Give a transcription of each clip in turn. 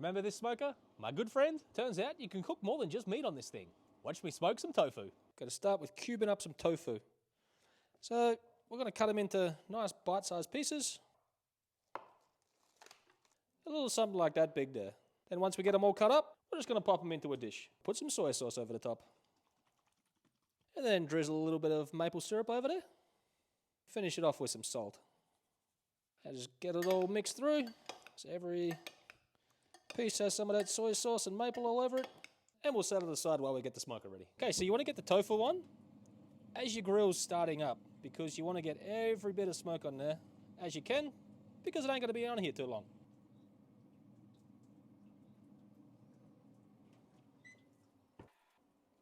Remember this, smoker? My good friend? Turns out you can cook more than just meat on this thing. Watch me smoke some tofu. Got to start with cubing up some tofu. So we're going to cut them into nice bite-sized pieces. A little something like that big there. Then once we get them all cut up, we're just going to pop them into a dish. Put some soy sauce over the top. And then drizzle a little bit of maple syrup over there. Finish it off with some salt. And just get it all mixed through. So every piece has some of that soy sauce and maple all over it. And we'll set it aside while we get the smoker ready. Okay, so you want to get the tofu on as your grill's starting up, because you want to get every bit of smoke on there as you can, because it ain't going to be on here too long.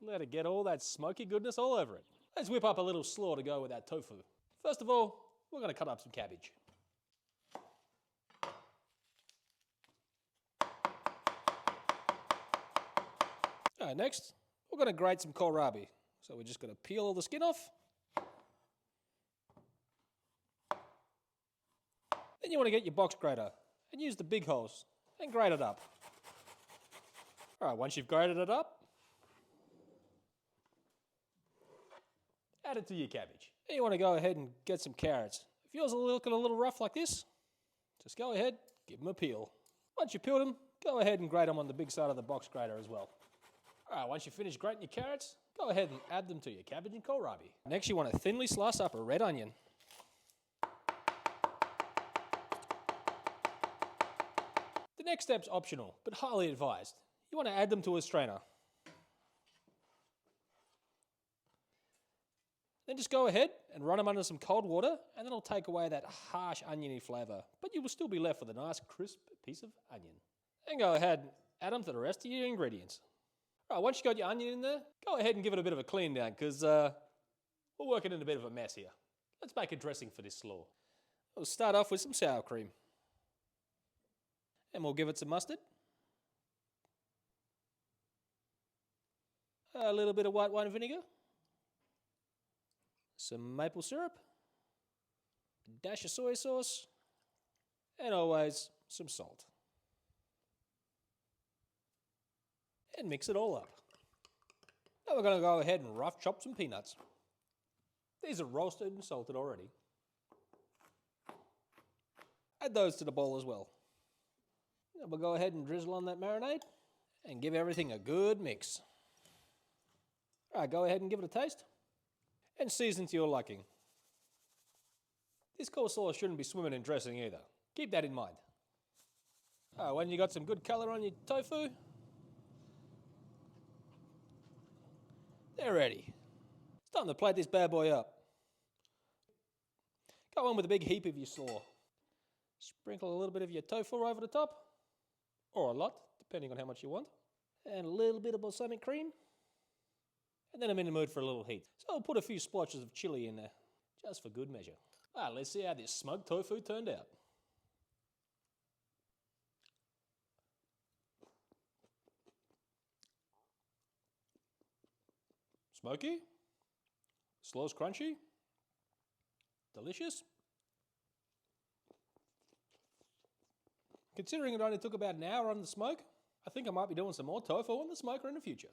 Let it get all that smoky goodness all over it. Let's whip up a little slaw to go with that tofu. First of all, we're going to cut up some cabbage. Alright, next, we're going to grate some kohlrabi. So we're just going to peel all the skin off. Then you want to get your box grater and use the big holes and grate it up. Alright, once you've grated it up, add it to your cabbage. Then you want to go ahead and get some carrots. If yours are looking a little rough like this, just go ahead, give them a peel. Once you peeled them, go ahead and grate them on the big side of the box grater as well. Alright, once you finish grating your carrots, go ahead and add them to your cabbage and kohlrabi. Next you want to thinly slice up a red onion. The next step's optional, but highly advised. You want to add them to a strainer. Then just go ahead and run them under some cold water, and that'll take away that harsh oniony flavour, but you will still be left with a nice crisp piece of onion. Then go ahead and add them to the rest of your ingredients. Alright, once you got your onion in there, go ahead and give it a bit of a clean down, because we're working in a bit of a mess here. Let's make a dressing for this slaw. We'll start off with some sour cream. And we'll give it some mustard. A little bit of white wine vinegar. Some maple syrup. A dash of soy sauce. And always some salt. And mix it all up. Now we're going to go ahead and rough chop some peanuts. These are roasted and salted already. Add those to the bowl as well. Now we'll go ahead and drizzle on that marinade and give everything a good mix. Alright, go ahead and give it a taste and season to your liking. This coleslaw shouldn't be swimming in dressing either. Keep that in mind. Alright, when you got some good colour on your tofu, they're ready. It's time to plate this bad boy up. Go on with a big heap of your slaw. Sprinkle a little bit of your tofu over the top, or a lot, depending on how much you want. And a little bit of balsamic cream. And then I'm in the mood for a little heat. So I'll put a few splotches of chili in there, just for good measure. Alright, let's see how this smoked tofu turned out. Smoky, slaw's crunchy, delicious. Considering it only took about an hour on the smoke, I think I might be doing some more tofu on the smoker in the future.